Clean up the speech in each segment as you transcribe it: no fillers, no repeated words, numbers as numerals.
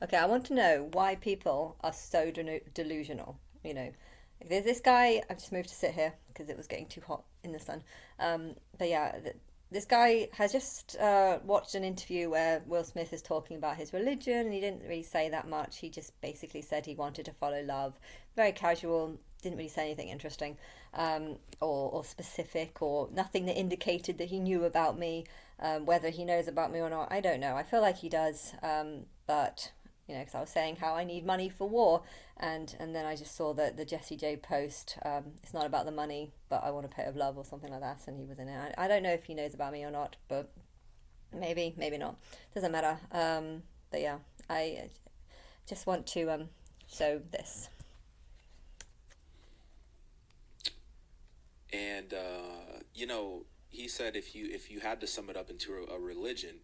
Okay, I want to know why people are so delusional. There's this guy. I've just moved to sit here because it was getting too hot in the sun. But yeah, this guy has just watched an interview where Will Smith is talking about his religion, and he didn't really say that much. He just basically said he wanted to follow love. Very casual. Didn't really say anything interesting, or specific, or nothing that indicated that he knew about me. Whether he knows about me or not, I don't know. I feel like he does, but because I was saying how I need money for war, and then I just saw the Jessie J post. It's not about the money, but I want a pet of love or something like that, and he was in it. I don't know if he knows about me or not, but maybe not. Doesn't matter. But yeah, I just want to show this. And he said if you had to sum it up into a religion,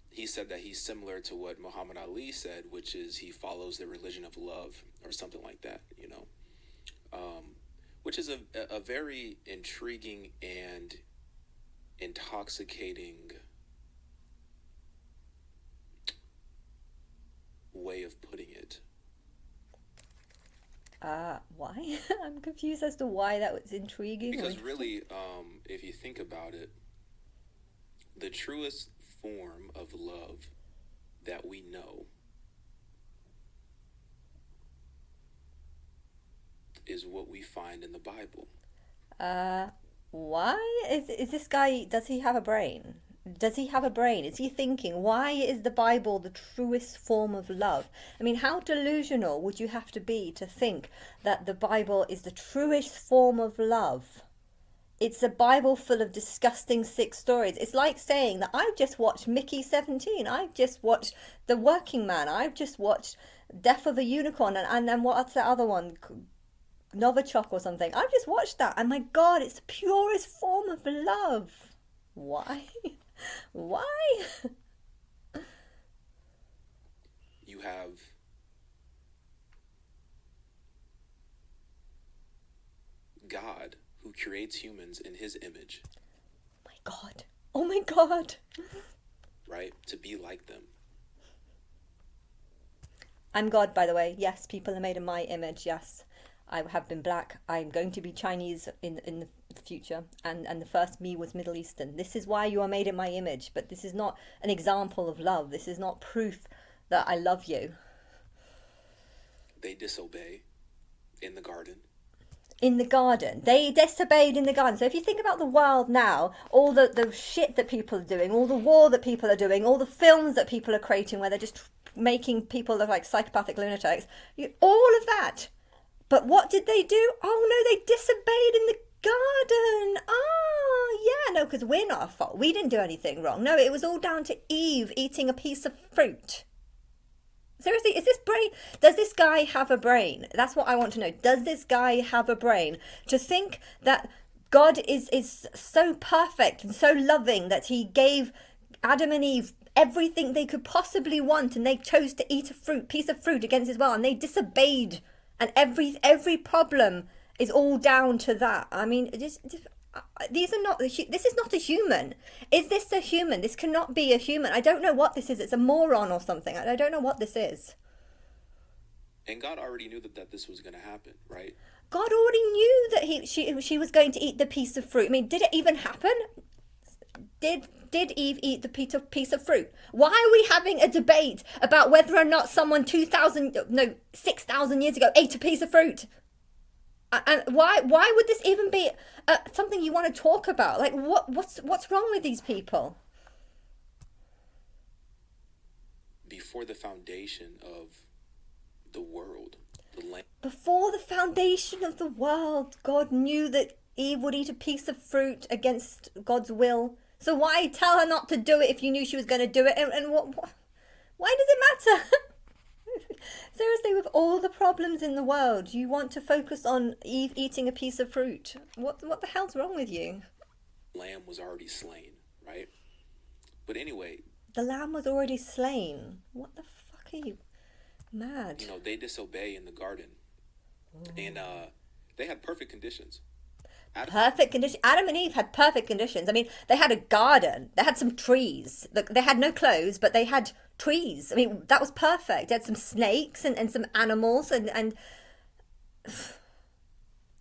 he said that he's similar to what Muhammad Ali said, which is he follows the religion of love or something like that. Which is a very intriguing and intoxicating way of putting it. Why? I'm confused as to why that was intriguing or Because interesting. really, if you think about it, the truest form of love that we know is what we find in the Bible. Uh, why is this guy? Does he have a brain? Does he have a brain? Is he thinking, why is the Bible the truest form of love? I mean, how delusional would you have to be to think that the Bible is the truest form of love? It's a Bible full of disgusting, sick stories. It's like saying that I've just watched Mickey 17. I've just watched The Working Man. I've just watched Death of a Unicorn. And then what's the other one? Novichok or something. I've just watched that. And my God, it's the purest form of love. Why? Why? You have God who creates humans in his image, My God. Oh my God. right? To be like them. I'm God, by the way. Yes, people are made in my image. Yes, I have been black. I'm going to be Chinese in the future, and the first me was Middle Eastern. This is why you are made in my image. But this is not an example of love. This is not proof that I love you. They disobey in the garden. In the garden, they disobeyed in the garden. So if you think about the world now, all the shit that people are doing, all the war that people are doing, all the films that people are creating where they're just making people look like psychopathic lunatics, all of that. But what did they do? Oh no, they disobeyed in the garden. Oh, yeah, no, because we're not at fault. We didn't do anything wrong. No, it was all down to Eve eating a piece of fruit. Seriously, is this brain? Does this guy have a brain? That's what I want to know. Does this guy have a brain to think that God is so perfect and so loving that he gave Adam and Eve everything they could possibly want, and they chose to eat a piece of fruit against his will, and they disobeyed, and every problem is all down to that. I mean, these are not. This is not a human. Is this a human? This cannot be a human. I don't know what this is. It's a moron or something. I don't know what this is. And God already knew that this was going to happen, right? God already knew that she was going to eat the piece of fruit. I mean, did it even happen? Did Eve eat the piece of fruit? Why are we having a debate about whether or not someone 6,000 years ago ate a piece of fruit? And why would this even be something you want to talk about? Like what's wrong with these people? Before the foundation of the world, the land. Before the foundation of the world, God knew that Eve would eat a piece of fruit against God's will. So why tell her not to do it if you knew she was going to do it? And what why does it matter? Seriously, with all the problems in the world, you want to focus on Eve eating a piece of fruit. What the hell's wrong with you? Lamb was already slain, right? But anyway, The lamb was already slain. What the fuck are you mad? they disobey in the garden, and they had perfect conditions. Perfect condition. Adam and Eve had perfect conditions. I mean, they had a garden. They had some trees. Look, they had no clothes, but they had trees. I mean, that was perfect. They had some snakes and some animals and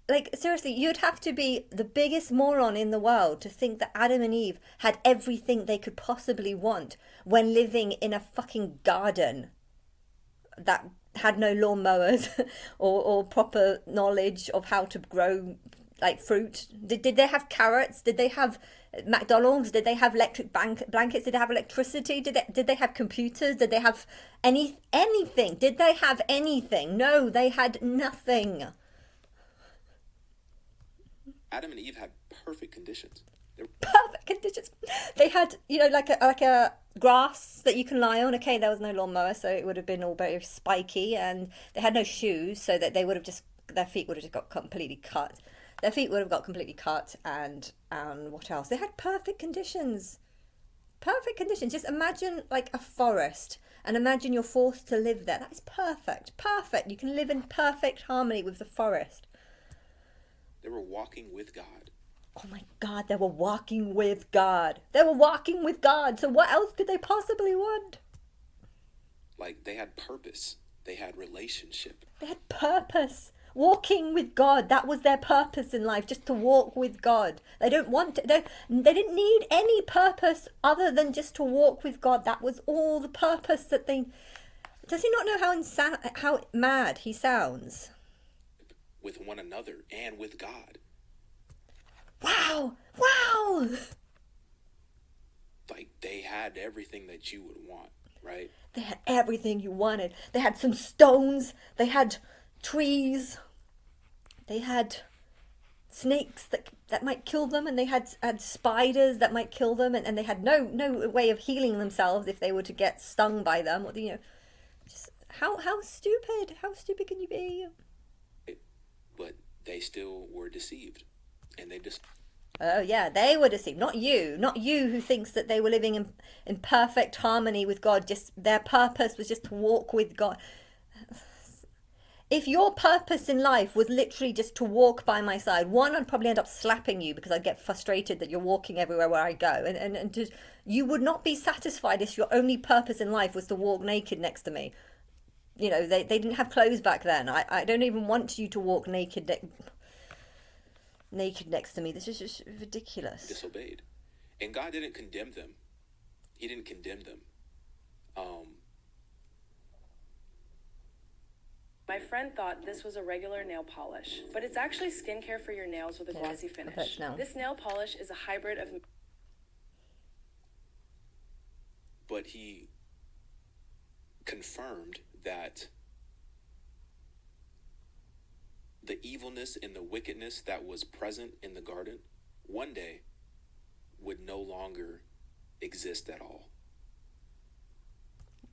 like seriously, you'd have to be the biggest moron in the world to think that Adam and Eve had everything they could possibly want when living in a fucking garden that had no lawnmowers or proper knowledge of how to grow like fruit. Did they have carrots? Did they have McDonald's? Did they have electric blankets? Did they have electricity? Did they have computers? Did they have anything? Did they have anything? No, they had nothing. Adam and Eve had perfect conditions. Perfect conditions. They had, like a grass that you can lie on. Okay, there was no lawnmower, so it would have been all very spiky, and they had no shoes, so that they would have their feet would have just got completely cut. Their feet would have got completely cut, and what else? They had perfect conditions. Perfect conditions. Just imagine like a forest, and imagine you're forced to live there. That is perfect. Perfect. You can live in perfect harmony with the forest. They were walking with God. Oh my God, they were walking with God. They were walking with God. So what else could they possibly want? Like, they had purpose. They had relationship. They had purpose. Walking with God. That was their purpose in life, just to walk with God. They didn't need any purpose other than just to walk with God. That was all the purpose that they... Does he not know how mad he sounds? With one another and with God. Wow! Like, they had everything that you would want, right? They had everything you wanted. They had some stones. They had trees. They had snakes that might kill them, and they had spiders that might kill them, and they had no way of healing themselves if they were to get stung by them. Or just how stupid can you be? But they still were deceived, and they just... Oh yeah, they were deceived. Not you who thinks that they were living in perfect harmony with God. Just their purpose was just to walk with God. If your purpose in life was literally just to walk by my side, one, I'd probably end up slapping you because I'd get frustrated that you're walking everywhere where I go, and just, you would not be satisfied if your only purpose in life was to walk naked next to me. They didn't have clothes back then. I don't even want you to walk naked next to me. This is just ridiculous. Disobeyed. And God didn't condemn them. He didn't condemn them. My friend thought this was a regular nail polish, but it's actually skincare for your nails with a glossy finish. This nail polish is a hybrid of... But he confirmed that the evilness and the wickedness that was present in the garden one day would no longer exist at all.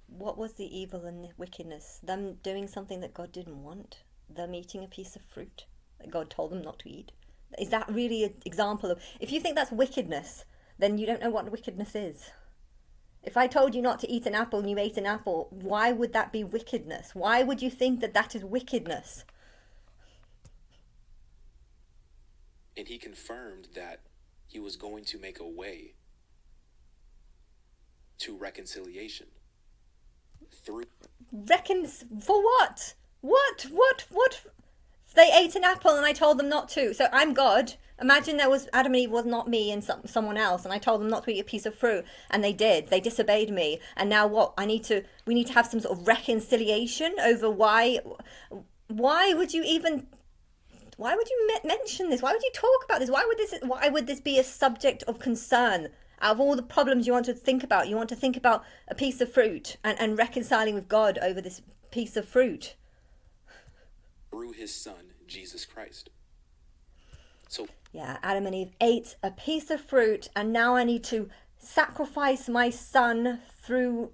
What was the evil and the wickedness? Them doing something that God didn't want? Them eating a piece of fruit that God told them not to eat? Is that really an example of... If you think that's wickedness, then you don't know what wickedness is. If I told you not to eat an apple and you ate an apple, why would that be wickedness? Why would you think that that is wickedness? And he confirmed that he was going to make a way to reconciliation. For what? What? They ate an apple and I told them not to. So I'm God. Imagine there was Adam and Eve was not me and someone else, and I told them not to eat a piece of fruit, and they did. They disobeyed me, and now what? We need to have some sort of reconciliation over why would you even... Why would you mention this? Why would you talk about this? Why would this be a subject of concern? Out of all the problems you want to think about, you want to think about a piece of fruit and reconciling with God over this piece of fruit. Through his son, Jesus Christ. So yeah, Adam and Eve ate a piece of fruit, and now I need to sacrifice my son through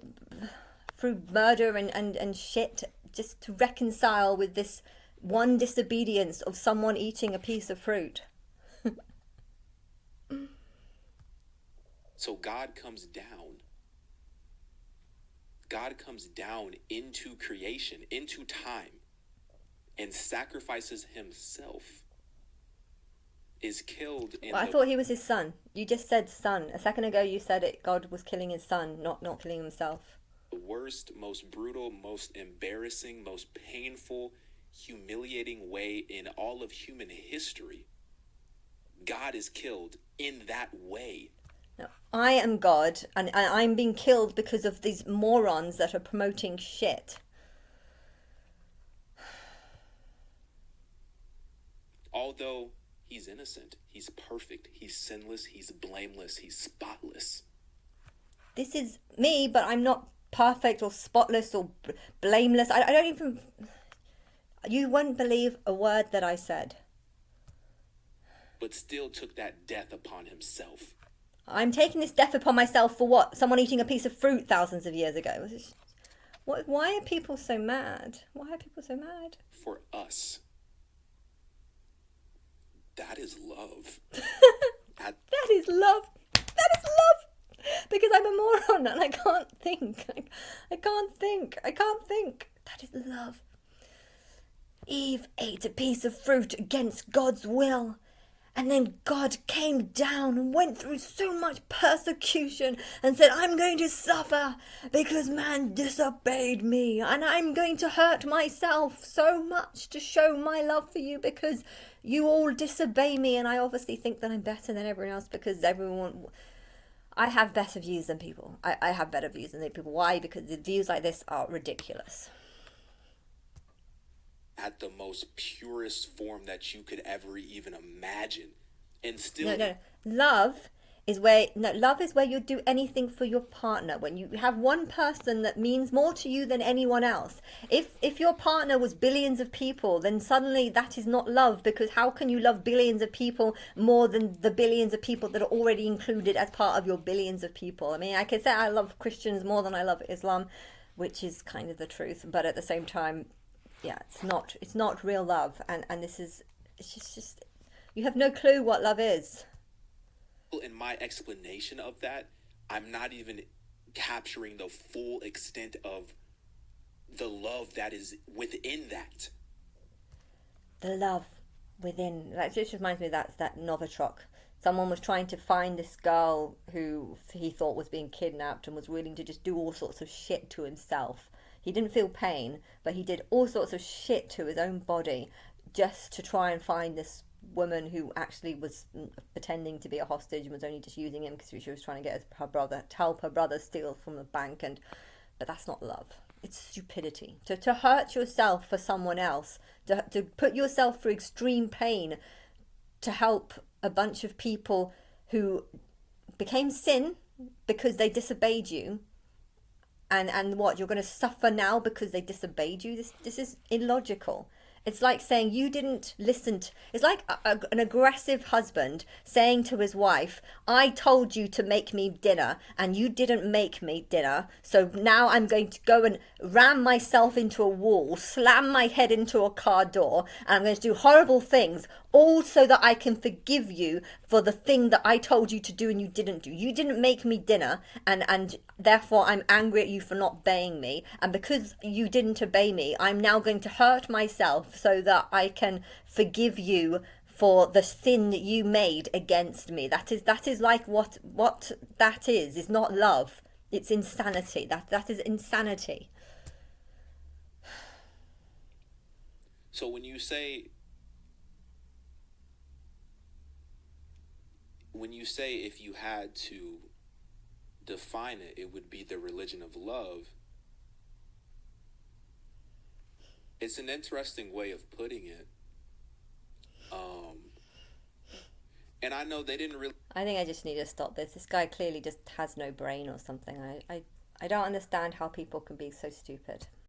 murder and shit just to reconcile with this one disobedience of someone eating a piece of fruit. So God comes down. God comes down into creation, into time, and sacrifices himself is killed in I thought he was his son. You just said son. A second ago you said it. God was killing his son, not killing himself. The worst, most brutal, most embarrassing, most painful, humiliating way in all of human history. God is killed in that way. No, I am God, and I'm being killed because of these morons that are promoting shit. Although he's innocent, he's perfect, he's sinless, he's blameless, he's spotless. This is me, but I'm not perfect or spotless or blameless. I don't even... You wouldn't believe a word that I said. But still took that death upon himself. I'm taking this death upon myself for what? Someone eating a piece of fruit thousands of years ago. Why are people so mad? Why are people so mad? For us. That is love. That is love. That is love. Because I'm a moron and I can't think. I can't think. That is love. Eve ate a piece of fruit against God's will. And then God came down and went through so much persecution and said, I'm going to suffer because man disobeyed me. And I'm going to hurt myself so much to show my love for you because you all disobey me. And I obviously think that I'm better than everyone else because I have better views than people. I have better views than people. Why? Because the views like this are ridiculous. At the most purest form that you could ever even imagine. And still... No. Love is where you do anything for your partner. When you have one person that means more to you than anyone else. If your partner was billions of people, then suddenly that is not love, because how can you love billions of people more than the billions of people that are already included as part of your billions of people? I mean, I can say I love Christians more than I love Islam, which is kind of the truth, but at the same time, yeah, it's not real love, and it's just you have no clue what love is. In my explanation of that, I'm not even capturing the full extent of the love that is within that. The love within, that just reminds me of that Novichok. Someone was trying to find this girl who he thought was being kidnapped and was willing to just do all sorts of shit to himself. He didn't feel pain, but he did all sorts of shit to his own body just to try and find this woman who actually was pretending to be a hostage and was only just using him because she was trying to get her brother to help her brother steal from the bank. But that's not love. It's stupidity. To hurt yourself for someone else, to put yourself through extreme pain to help a bunch of people who became sin because they disobeyed you. And what, you're going to suffer now because they disobeyed you? This is illogical. It's like saying you didn't listen to... It's like an aggressive husband saying to his wife, I told you to make me dinner and you didn't make me dinner, so now I'm going to go and ram myself into a wall, slam my head into a car door, and I'm going to do horrible things, all so that I can forgive you for the thing that I told you to do and you didn't do. You didn't make me dinner, and therefore I'm angry at you for not obeying me, and because you didn't obey me, I'm now going to hurt myself so that I can forgive you for the sin that you made against me. That is like what that is not love. It's insanity. That is insanity. So when you say if you had to define it, it would be the religion of love. It's an interesting way of putting it. And I know they didn't really... I think I just need to stop this. This guy clearly just has no brain or something. I don't understand how people can be so stupid.